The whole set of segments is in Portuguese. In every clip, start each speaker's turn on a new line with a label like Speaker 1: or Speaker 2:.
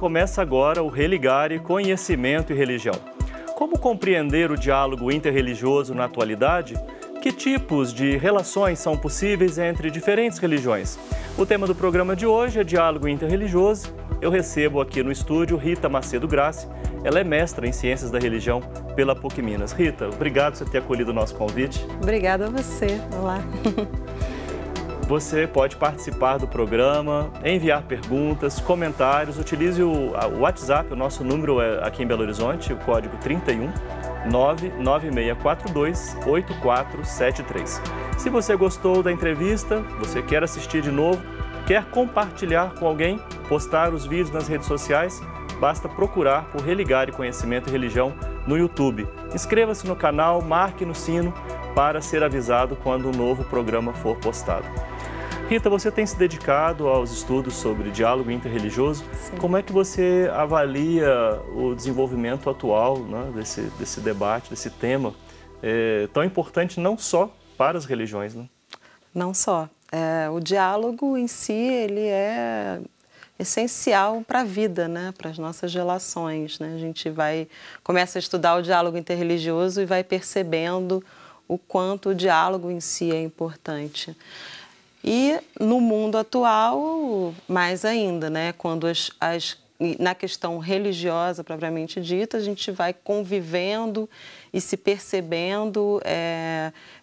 Speaker 1: começa agora o Religare Conhecimento e Religião. Como compreender o diálogo interreligioso na atualidade? Que tipos de relações são possíveis entre diferentes religiões? O tema do programa de hoje é diálogo interreligioso. Eu recebo aqui no estúdio Rita Macedo Grassi. Ela é mestra em Ciências da Religião pela PUC Minas. Rita, obrigado por você ter acolhido o nosso convite.
Speaker 2: Obrigada a você. Olá.
Speaker 1: Você pode participar do programa, enviar perguntas, comentários. Utilize o WhatsApp, o nosso número é aqui em Belo Horizonte, o código 31 99642 8473. Se você gostou da entrevista, você quer assistir de novo, quer compartilhar com alguém, postar os vídeos nas redes sociais, basta procurar por Religare Conhecimento e Religião no YouTube. Inscreva-se no canal, marque no sino para ser avisado quando um novo programa for postado. Rita, você tem se dedicado aos estudos sobre diálogo interreligioso.
Speaker 2: Sim.
Speaker 1: Como é que você avalia o desenvolvimento atual, né, desse debate, desse tema tão importante não só para as religiões, né?
Speaker 2: Não só. O diálogo em si, ele é essencial para a vida, né? Para as nossas relações, né? A gente começa a estudar o diálogo interreligioso e vai percebendo o quanto o diálogo em si é importante. E no mundo atual, mais ainda, né? Quando na questão religiosa propriamente dita, a gente vai convivendo e se percebendo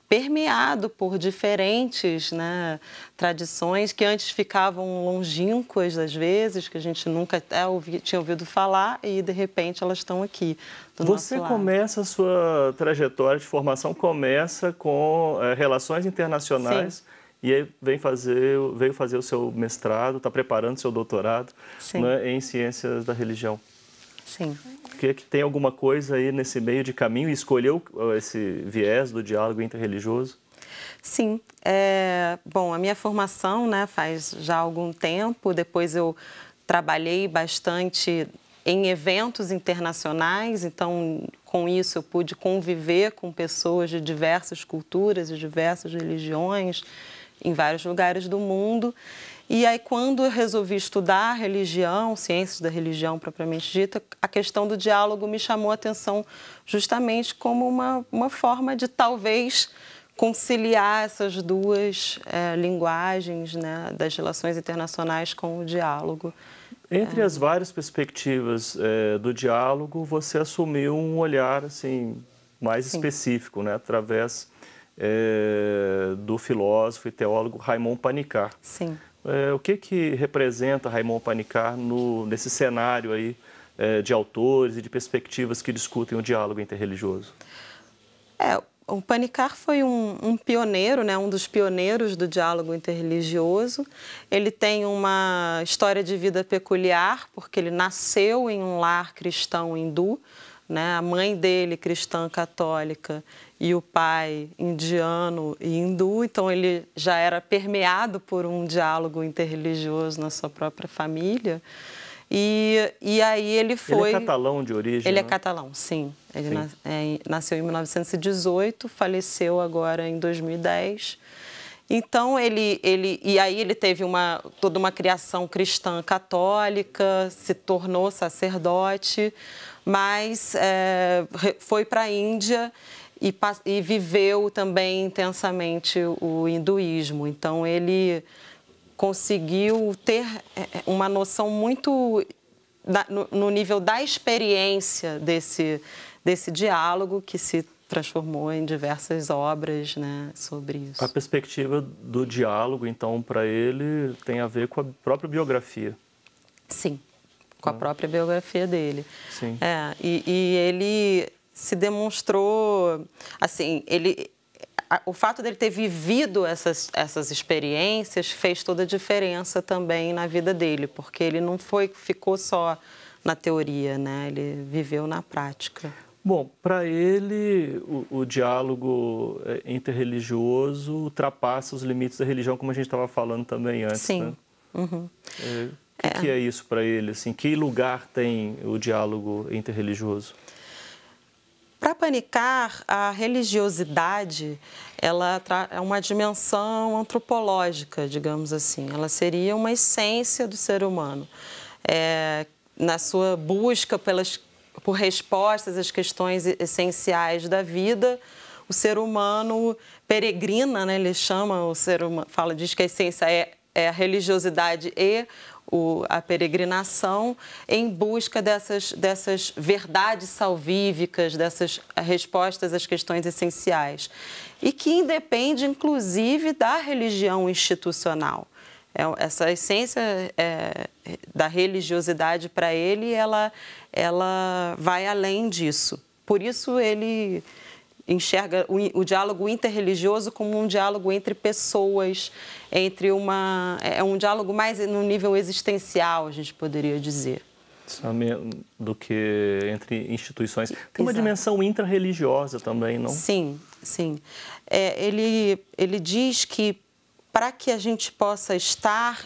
Speaker 2: permeado por diferentes, né, tradições que antes ficavam longínquas às vezes, que a gente nunca tinha ouvido falar e de repente elas estão aqui do nosso lado.
Speaker 1: Você começa a sua trajetória de formação com relações internacionais.
Speaker 2: Sim.
Speaker 1: E aí veio fazer o seu mestrado, está preparando o seu doutorado, né, em Ciências da Religião.
Speaker 2: Sim.
Speaker 1: Que tem alguma coisa aí nesse meio de caminho e escolheu esse viés do diálogo interreligioso?
Speaker 2: Sim. Bom, a minha formação, né, faz já algum tempo. Depois eu trabalhei bastante em eventos internacionais, então com isso eu pude conviver com pessoas de diversas culturas e diversas religiões em vários lugares do mundo. E aí, quando eu resolvi estudar religião, ciências da religião propriamente dita, a questão do diálogo me chamou a atenção justamente como uma forma de, talvez, conciliar essas duas linguagens, né, das relações internacionais com o diálogo.
Speaker 1: Entre as várias perspectivas do diálogo, você assumiu um olhar assim, mais
Speaker 2: Sim.
Speaker 1: específico, né, através do filósofo e teólogo Raimon Panikkar.
Speaker 2: Sim.
Speaker 1: O que representa Raimon Panikkar nesse cenário aí, de autores e de perspectivas que discutem o diálogo interreligioso?
Speaker 2: O Panikkar foi um pioneiro, né, um dos pioneiros do diálogo interreligioso. Ele tem uma história de vida peculiar, porque ele nasceu em um lar cristão hindu, né? A mãe dele, cristã católica, e o pai, indiano e hindu. Então, ele já era permeado por um diálogo interreligioso na sua própria família. E aí ele foi...
Speaker 1: Ele é catalão de origem,
Speaker 2: Ele
Speaker 1: né?
Speaker 2: é catalão, sim. Ele nasceu em 1918, faleceu agora em 2010. Então, e aí ele teve toda uma criação cristã católica, se tornou sacerdote, mas foi para a Índia e viveu também intensamente o hinduísmo. Então, ele conseguiu ter uma noção muito no nível da experiência desse diálogo que se transformou em diversas obras, né, sobre isso.
Speaker 1: A perspectiva do diálogo, então, para ele tem a ver com a própria biografia.
Speaker 2: Sim, com a própria biografia dele.
Speaker 1: Sim.
Speaker 2: E ele se demonstrou, assim, o fato dele ter vivido essas experiências fez toda a diferença também na vida dele, porque ele não ficou só na teoria, né? Ele viveu na prática.
Speaker 1: Bom, para ele, o diálogo interreligioso ultrapassa os limites da religião, como a gente estava falando também antes.
Speaker 2: Sim.
Speaker 1: Né?
Speaker 2: Uhum.
Speaker 1: O que é isso para ele? Assim, que lugar tem o diálogo interreligioso?
Speaker 2: Para Panikkar, a religiosidade ela é uma dimensão antropológica, digamos assim. Ela seria uma essência do ser humano. na sua busca por respostas às questões essenciais da vida, o ser humano peregrina, né? Ele chama o ser humano, diz que a essência é a religiosidade e a peregrinação em busca dessas verdades salvíficas, dessas respostas às questões essenciais. E que independe, inclusive, da religião institucional. Essa essência da religiosidade para ele, ela vai além disso. Por isso ele enxerga o diálogo interreligioso como um diálogo entre pessoas, é um diálogo mais no nível existencial, a gente poderia dizer.
Speaker 1: Do que entre instituições. Tem uma dimensão intra-religiosa também, não?
Speaker 2: Sim, sim. Ele diz que para que a gente possa estar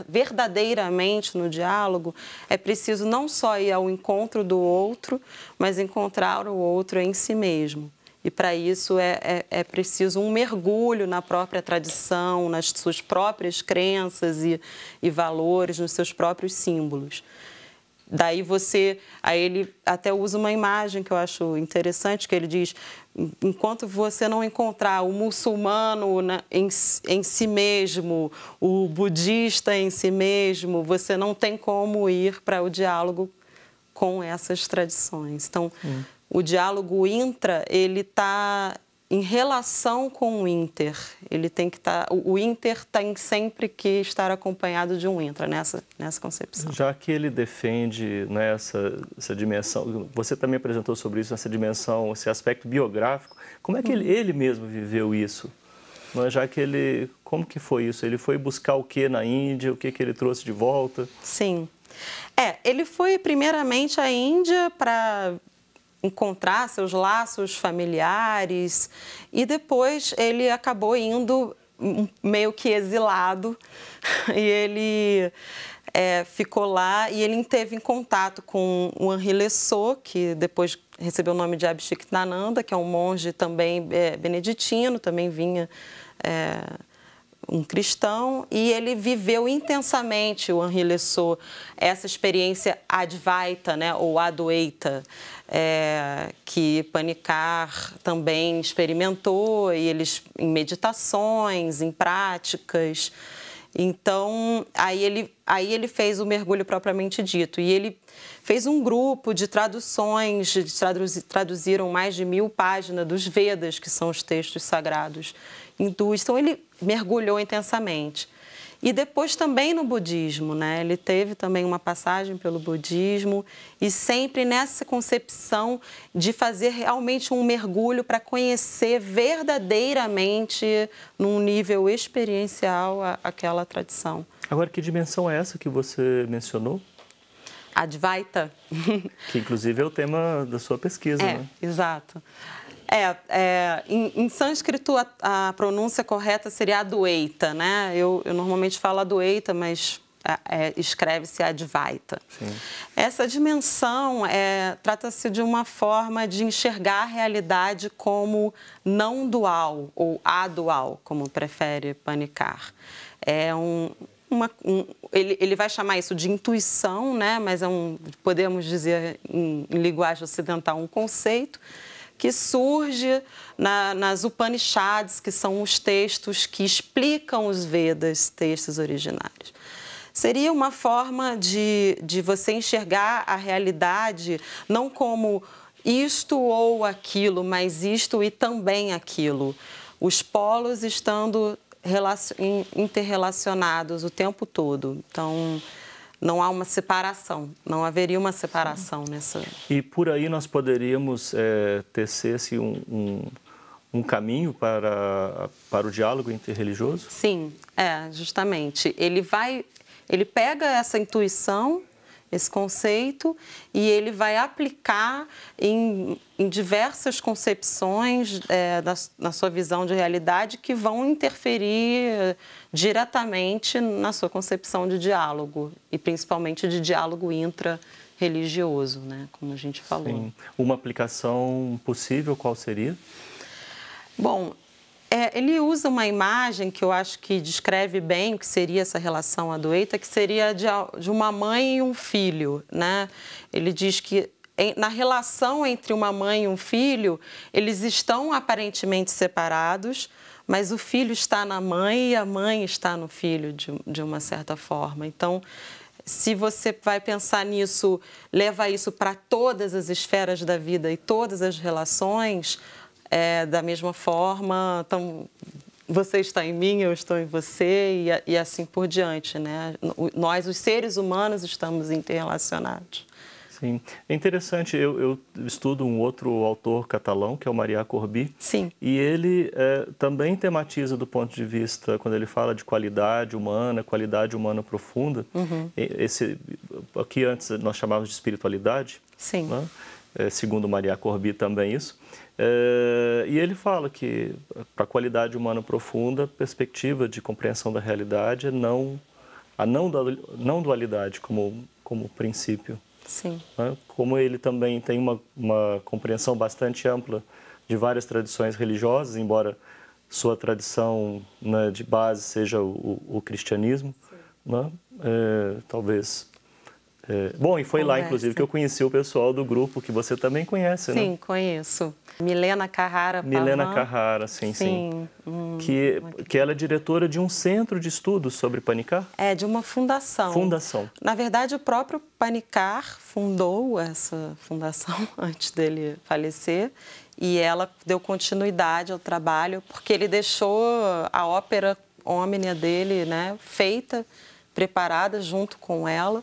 Speaker 2: verdadeiramente no diálogo, é preciso não só ir ao encontro do outro, mas encontrar o outro em si mesmo. E para isso é preciso um mergulho na própria tradição, nas suas próprias crenças e valores, nos seus próprios símbolos. Daí ele até usa uma imagem que eu acho interessante, que ele diz: enquanto você não encontrar o muçulmano em si mesmo, o budista em si mesmo, você não tem como ir para o diálogo com essas tradições. Então, o diálogo intra, ele está em relação com o inter. Ele tem que estar, o inter tem sempre que estar acompanhado de um intra nessa concepção.
Speaker 1: Já que ele defende, né, essa dimensão, você também apresentou sobre isso, essa dimensão, esse aspecto biográfico, como é que ele mesmo viveu isso? Já que como que foi isso? Ele foi buscar o que na Índia? O que ele trouxe de volta?
Speaker 2: Sim. Ele foi primeiramente à Índia para encontrar seus laços familiares e depois ele acabou indo meio que exilado e ele ficou lá e ele esteve em contato com o Henri Lessot, que depois recebeu o nome de Abhishektananda, que é um monge também beneditino, também vinha um cristão, e ele viveu intensamente, o Henri Lessot, essa experiência Advaita, né, ou Adwaita, que Panikkar também experimentou, e eles em meditações, em práticas. Então, aí ele fez o mergulho propriamente dito, e ele fez um grupo de traduções, traduziram mais de 1000 páginas dos Vedas, que são os textos sagrados hindus. Então, ele mergulhou intensamente. E depois também no budismo, né? Ele teve também uma passagem pelo budismo e sempre nessa concepção de fazer realmente um mergulho para conhecer verdadeiramente, num nível experiencial, aquela tradição.
Speaker 1: Agora, que dimensão é essa que você mencionou?
Speaker 2: Advaita.
Speaker 1: Que, inclusive, é o tema da sua pesquisa, né?
Speaker 2: Exato. Em sânscrito, a pronúncia correta seria Adwaita, né? Eu normalmente falo Adwaita, mas escreve-se Advaita.
Speaker 1: Sim.
Speaker 2: Essa dimensão trata-se de uma forma de enxergar a realidade como não dual, ou adual, como prefere Panikkar. Ele vai chamar isso de intuição, né? Mas podemos dizer, em linguagem ocidental, um conceito que surge nas Upanishads, que são os textos que explicam os Vedas, textos originários. Seria uma forma de você enxergar a realidade não como isto ou aquilo, mas isto e também aquilo. Os polos estando interrelacionados o tempo todo. Então, não há uma separação, não haveria uma separação nessa...
Speaker 1: E por aí nós poderíamos tecer-se um caminho para o diálogo interreligioso?
Speaker 2: Sim, justamente. Ele pega essa intuição, esse conceito, e ele vai aplicar em diversas concepções na sua visão de realidade que vão interferir diretamente na sua concepção de diálogo, e principalmente de diálogo intra-religioso, né, como a gente falou.
Speaker 1: Sim. Uma aplicação possível, qual seria?
Speaker 2: Bom, Ele usa uma imagem que eu acho que descreve bem o que seria essa relação adoeita, que seria de uma mãe e um filho, né? Ele diz que na relação entre uma mãe e um filho, eles estão aparentemente separados, mas o filho está na mãe e a mãe está no filho, de uma certa forma. Então, se você vai pensar nisso, leva isso para todas as esferas da vida e todas as relações, da mesma forma, então, você está em mim, eu estou em você e assim por diante, né? Nós, os seres humanos, estamos interrelacionados.
Speaker 1: Sim, é interessante, eu estudo um outro autor catalão, que é o Marià Corbí.
Speaker 2: Sim.
Speaker 1: E ele também tematiza do ponto de vista, quando ele fala de qualidade humana profunda, aqui antes nós chamávamos de espiritualidade,
Speaker 2: sim,
Speaker 1: né? Segundo Marià Corbí também isso, e ele fala que para a qualidade humana profunda, a perspectiva de compreensão da realidade é a não dualidade como princípio.
Speaker 2: Sim.
Speaker 1: Como ele também tem uma compreensão bastante ampla de várias tradições religiosas, embora sua tradição, né, de base seja o cristianismo, né? Talvez... Bom, e foi lá, inclusive, que eu conheci o pessoal do grupo que você também conhece, né?
Speaker 2: Sim, conheço. Milena Carrara.
Speaker 1: Milena Carrara, sim. Que ela é diretora de um centro de estudos sobre Panikkar?
Speaker 2: De uma fundação.
Speaker 1: Fundação.
Speaker 2: Na verdade, o próprio Panikkar fundou essa fundação antes dele falecer e ela deu continuidade ao trabalho porque ele deixou a ópera Omnia dele, né, feita, preparada junto com ela.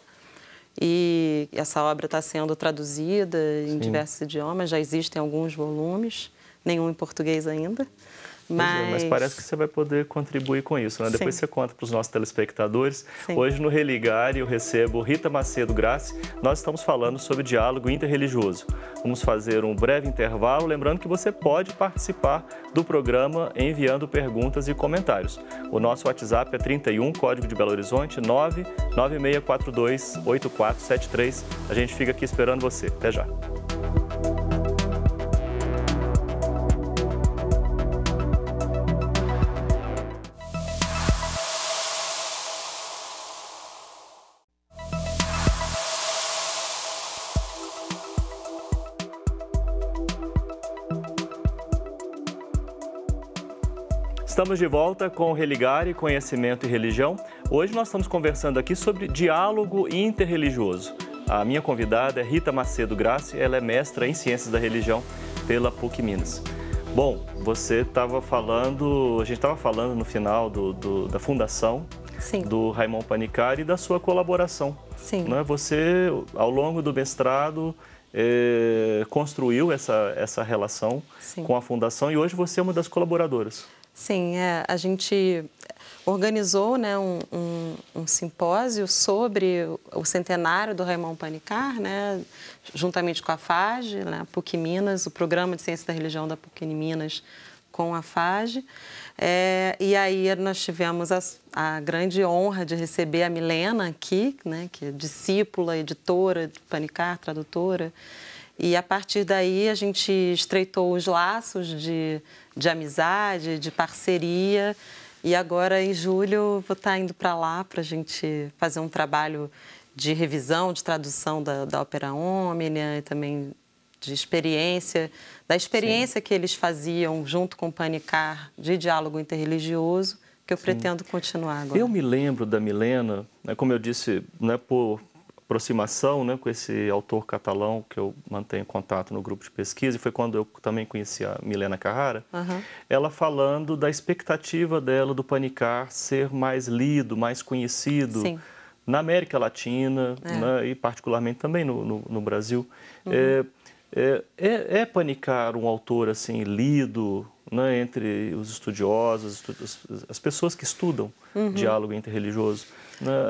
Speaker 2: E essa obra está sendo traduzida em diversos idiomas, já existem alguns volumes, nenhum em português ainda.
Speaker 1: Mas parece que você vai poder contribuir com isso, né? Depois você conta para os nossos telespectadores.
Speaker 2: Sim.
Speaker 1: Hoje no Religare eu recebo Rita Macedo Grassi. Nós estamos falando sobre diálogo interreligioso. Vamos fazer um breve intervalo, lembrando que você pode participar do programa enviando perguntas e comentários. O nosso WhatsApp é 31, código de Belo Horizonte, 996428473. A gente fica aqui esperando você. Até já. Estamos de volta com o Religare, Conhecimento e Religião. Hoje nós estamos conversando aqui sobre diálogo interreligioso. A minha convidada é Rita Macedo Grassi, ela é mestra em Ciências da Religião pela PUC Minas. Bom, você estava falando, a gente estava falando no final da fundação
Speaker 2: Sim.
Speaker 1: do Raymond Panikkar e da sua colaboração.
Speaker 2: Sim.
Speaker 1: Né? Você, ao longo do mestrado, construiu essa relação
Speaker 2: Sim.
Speaker 1: com a fundação e hoje você é uma das colaboradoras.
Speaker 2: Sim, a gente organizou, né, um simpósio sobre o centenário do Raymond Panikkar, né, juntamente com a FAGE, né, PUC Minas, o Programa de Ciência da Religião da PUC Minas com a FAGE. E aí nós tivemos a grande honra de receber a Milena aqui, né, que é discípula, editora de Panikkar, tradutora. E, a partir daí, a gente estreitou os laços de amizade, de parceria. E agora, em julho, vou estar indo para lá para a gente fazer um trabalho de revisão, de tradução da ópera Omnia e também de experiência, da experiência que eles faziam junto com o Panikkar de diálogo interreligioso, que eu pretendo continuar agora.
Speaker 1: Eu me lembro da Milena, né, como eu disse, né, por aproximação, né, com esse autor catalão que eu mantenho contato no grupo de pesquisa, e foi quando eu também conheci a Milena Carrara, ela falando da expectativa dela do Panikkar ser mais lido, mais conhecido na América Latina, né, e particularmente também no Brasil. É Panikkar um autor assim lido, né, entre os estudiosos, as pessoas que estudam diálogo interreligioso?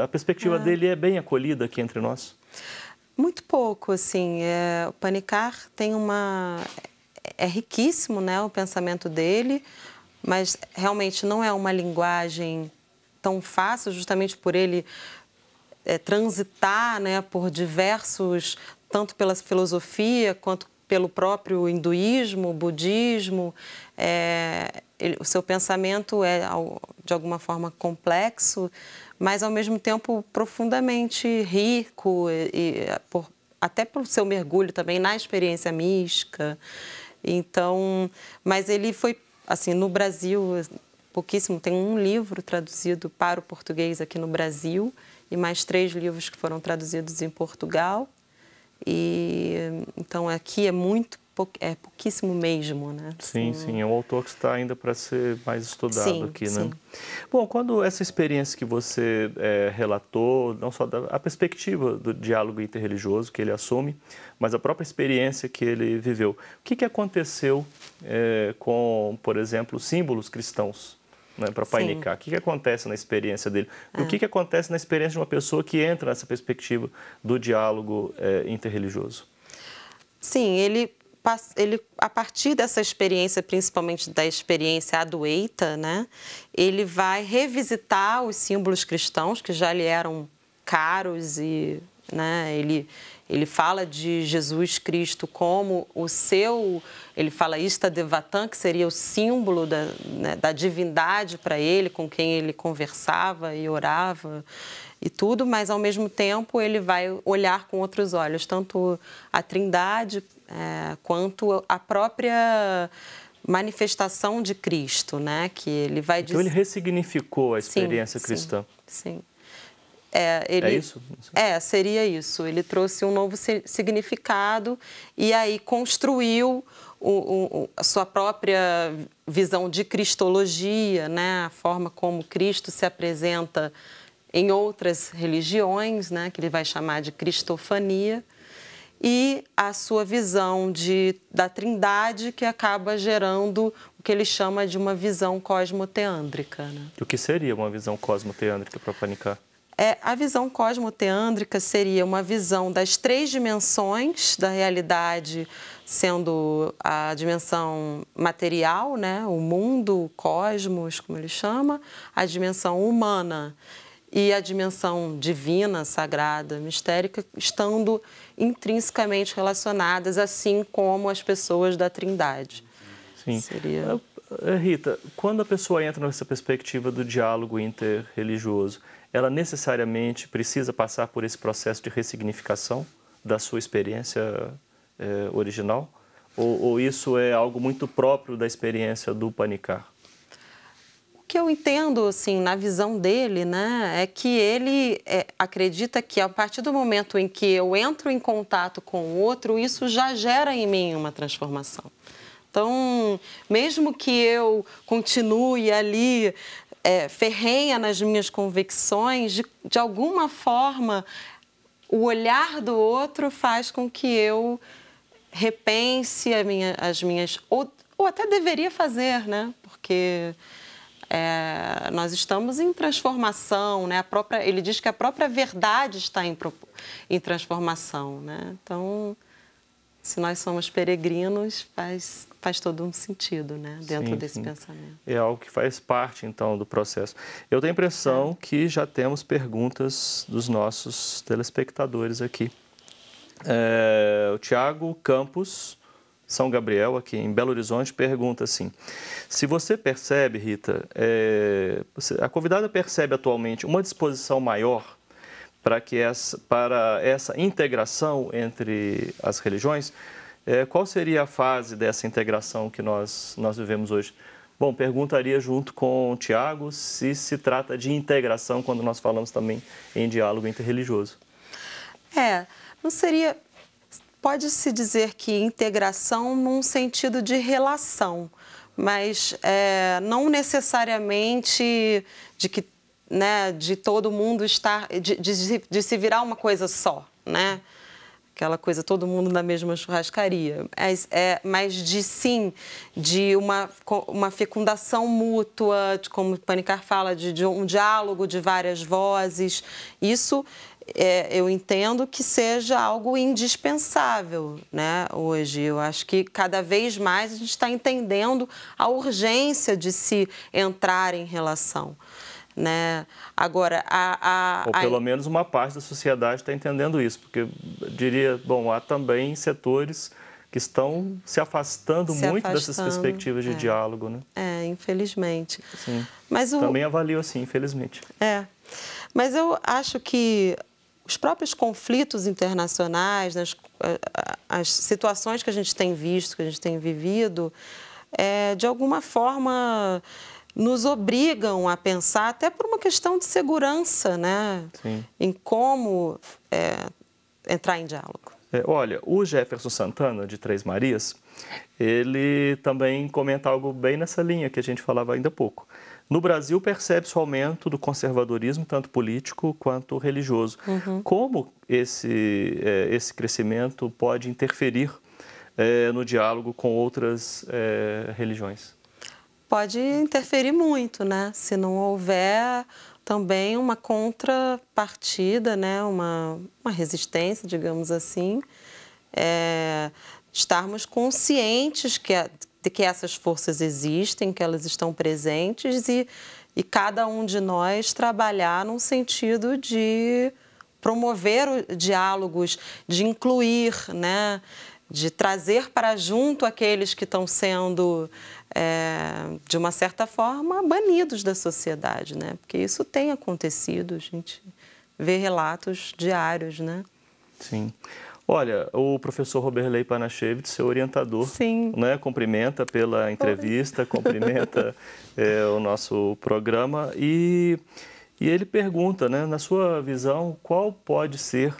Speaker 1: A perspectiva dele é bem acolhida aqui entre nós?
Speaker 2: Muito pouco, assim. O Panikkar tem é riquíssimo, né, o pensamento dele, mas realmente não é uma linguagem tão fácil, justamente por ele transitar, né, por diversos, tanto pela filosofia quanto pelo próprio hinduísmo, budismo. o seu pensamento é, de alguma forma, complexo, mas, ao mesmo tempo, profundamente rico, até pelo seu mergulho também na experiência mística. Então, mas ele foi, assim, no Brasil, pouquíssimo, tem um livro traduzido para o português aqui no Brasil e mais 3 livros que foram traduzidos em Portugal. E então aqui é pouquíssimo mesmo, né?
Speaker 1: Sim, sim, é um autor que está ainda para ser mais estudado
Speaker 2: sim,
Speaker 1: aqui,
Speaker 2: sim.
Speaker 1: né? Bom, quando essa experiência que você relatou, não só a perspectiva do diálogo interreligioso que ele assume, mas a própria experiência que ele viveu, o que aconteceu com, por exemplo, símbolos cristãos, né, para Panicá? O que acontece na experiência dele? E o que acontece na experiência de uma pessoa que entra nessa perspectiva do diálogo interreligioso?
Speaker 2: Sim, ele, a partir dessa experiência, principalmente da experiência adueita, né, ele vai revisitar os símbolos cristãos que já lhe eram caros e, né, ele fala de Jesus Cristo como ele fala Ista Devatan, que seria o símbolo da divindade para ele, com quem ele conversava e orava e tudo, mas ao mesmo tempo ele vai olhar com outros olhos, tanto a Trindade quanto a própria manifestação de Cristo, né? Que ele vai
Speaker 1: Então ele ressignificou a experiência cristã.
Speaker 2: Sim.
Speaker 1: É isso?
Speaker 2: Seria isso. Ele trouxe um novo significado e aí construiu a sua própria visão de cristologia, né? A forma como Cristo se apresenta em outras religiões, né? Que ele vai chamar de cristofania, e a sua visão da Trindade, que acaba gerando o que ele chama de uma visão cosmoteândrica, né?
Speaker 1: O que seria uma visão cosmoteândrica para Panicá?
Speaker 2: A visão cosmoteândrica seria uma visão das 3 dimensões da realidade, sendo a dimensão material, né, o mundo, o cosmos, como ele chama, a dimensão humana e a dimensão divina, sagrada, mistérica, estando intrinsecamente relacionadas, assim como as pessoas da Trindade.
Speaker 1: Sim. Rita, quando a pessoa entra nessa perspectiva do diálogo interreligioso, ela necessariamente precisa passar por esse processo de ressignificação da sua experiência original? Ou isso é algo muito próprio da experiência do Panicá?
Speaker 2: O que eu entendo, assim, na visão dele, né, é que ele acredita que a partir do momento em que eu entro em contato com o outro, isso já gera em mim uma transformação. Então, mesmo que eu continue ali ferrenha nas minhas convicções, de alguma forma, o olhar do outro faz com que eu repense as minhas... Ou até deveria fazer, né? Porque nós estamos em transformação, né? Ele diz que a própria verdade está em transformação, né? Então, se nós somos peregrinos, faz todo um sentido, né, dentro desse pensamento.
Speaker 1: É algo que faz parte, então, do processo. Eu tenho a impressão que já temos perguntas dos nossos telespectadores aqui. O Tiago Campos, São Gabriel, aqui em Belo Horizonte, pergunta assim: se você percebe, Rita, a convidada percebe atualmente uma disposição maior para essa integração entre as religiões, qual seria a fase dessa integração que nós vivemos hoje? Bom, perguntaria junto com o Tiago se trata de integração quando nós falamos também em diálogo interreligioso.
Speaker 2: Não seria... Pode-se dizer que integração num sentido de relação, mas não necessariamente de que, né, de todo mundo estar, de se virar uma coisa só, né? Aquela coisa, todo mundo na mesma churrascaria. Mas de uma fecundação mútua, como o Panicá fala, de um diálogo de várias vozes. Isso eu entendo que seja algo indispensável, né, hoje. Eu acho que cada vez mais a gente está entendendo a urgência de se entrar em relação, né? Agora,
Speaker 1: ou pelo menos uma parte da sociedade está entendendo isso, porque eu diria, bom, há também setores que estão se afastando dessas perspectivas de diálogo, né?
Speaker 2: Infelizmente.
Speaker 1: Sim. Mas também avalio assim, infelizmente.
Speaker 2: Mas eu acho que os próprios conflitos internacionais, as situações que a gente tem visto, que a gente tem vivido, de alguma forma nos obrigam a pensar, até por uma questão de segurança, né?
Speaker 1: Sim.
Speaker 2: Em como entrar em diálogo.
Speaker 1: Olha, o Jefferson Santana, de Três Marias, ele também comenta algo bem nessa linha que a gente falava ainda há pouco. No Brasil, percebe-se o aumento do conservadorismo, tanto político quanto religioso. Como esse crescimento pode interferir no diálogo com outras religiões?
Speaker 2: Pode interferir muito, né? Se não houver também uma contrapartida, né? Uma resistência, digamos assim, estarmos conscientes de que essas forças existem, que elas estão presentes e cada um de nós trabalhar num sentido de promover diálogos, de incluir, né? De trazer para junto aqueles que estão sendo, de uma certa forma, banidos da sociedade, né? Porque isso tem acontecido, a gente vê relatos diários, né?
Speaker 1: Sim. Olha, o professor Roberley Panachevitz, seu orientador, né, cumprimenta pela entrevista, cumprimenta o nosso programa e ele pergunta, né, na sua visão, qual pode ser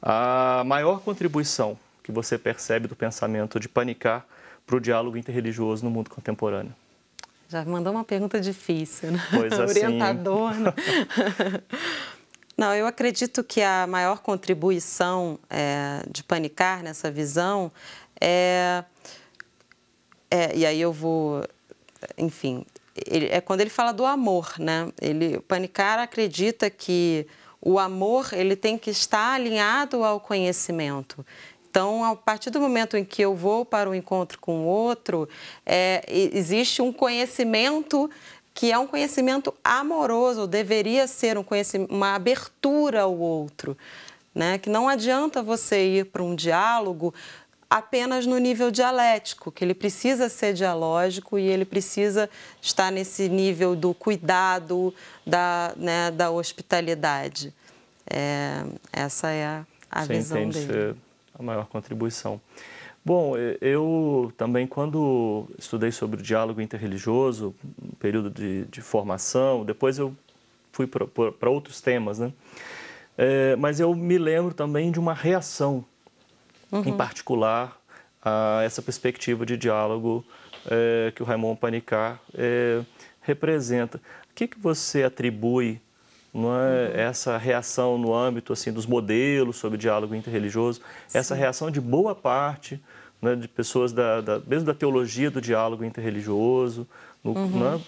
Speaker 1: a maior contribuição que você percebe do pensamento de Panikkar para o diálogo interreligioso no mundo contemporâneo?
Speaker 2: Já mandou uma pergunta difícil, né?
Speaker 1: Pois assim.
Speaker 2: Orientador, né? Não, eu acredito que a maior contribuição de Panikkar nessa visão e aí eu vou, enfim, quando ele fala do amor, né? Panikkar acredita que o amor ele tem que estar alinhado ao conhecimento. Então, a partir do momento em que eu vou para o encontro com o outro, existe um conhecimento que é um conhecimento amoroso, deveria ser uma abertura ao outro, né? Que não adianta você ir para um diálogo apenas no nível dialético, que ele precisa ser dialógico e ele precisa estar nesse nível do cuidado, da hospitalidade. Essa é a visão dele.
Speaker 1: Ser a maior contribuição. Bom, eu também, quando estudei sobre o diálogo interreligioso, no período de formação, depois eu fui para outros temas, né? Mas eu me lembro também de uma reação, em particular, a essa perspectiva de diálogo que o Raymond Panikkar representa. O que você atribui, não é, essa reação no âmbito assim, dos modelos sobre diálogo interreligioso, essa reação de boa parte, né, de pessoas mesmo da teologia do diálogo interreligioso, né,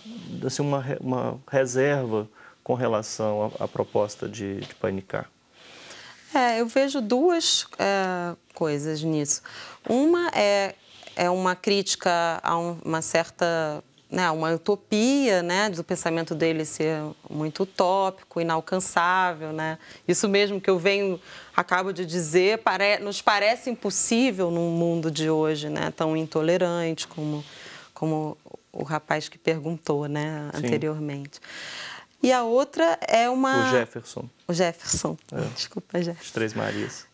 Speaker 1: assim, uma reserva com relação à proposta de Panikkar?
Speaker 2: Eu vejo duas coisas nisso. Uma é uma crítica a uma certa, né, uma utopia, né, do pensamento dele ser muito utópico, inalcançável, né? Isso mesmo que eu acabo de dizer, nos parece impossível num mundo de hoje, né, tão intolerante como o rapaz que perguntou, né, anteriormente. E a outra é uma...
Speaker 1: O Jefferson.
Speaker 2: O Jefferson. Desculpa, Jefferson.
Speaker 1: De Três Marias.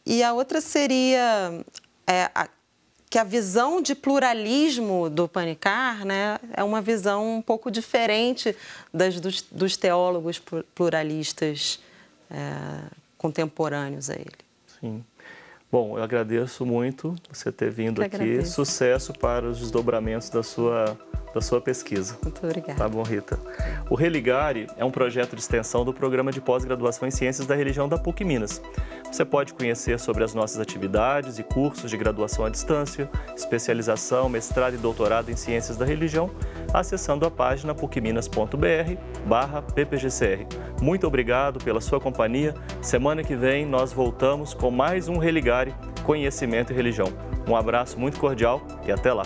Speaker 2: E a outra seria que a visão de pluralismo do Panikkar, né, é uma visão um pouco diferente dos teólogos pluralistas contemporâneos a ele.
Speaker 1: Sim. Bom, eu agradeço muito você ter vindo aqui.
Speaker 2: Agradeço.
Speaker 1: Sucesso para os desdobramentos da sua pesquisa.
Speaker 2: Muito obrigada.
Speaker 1: Tá bom, Rita. O Religare é um projeto de extensão do Programa de Pós-Graduação em Ciências da Religião da PUC Minas. Você pode conhecer sobre as nossas atividades e cursos de graduação à distância, especialização, mestrado e doutorado em Ciências da Religião, acessando a página pucminas.br/ppgcr. Muito obrigado pela sua companhia. Semana que vem nós voltamos com mais um Religare, Conhecimento e Religião. Um abraço muito cordial e até lá.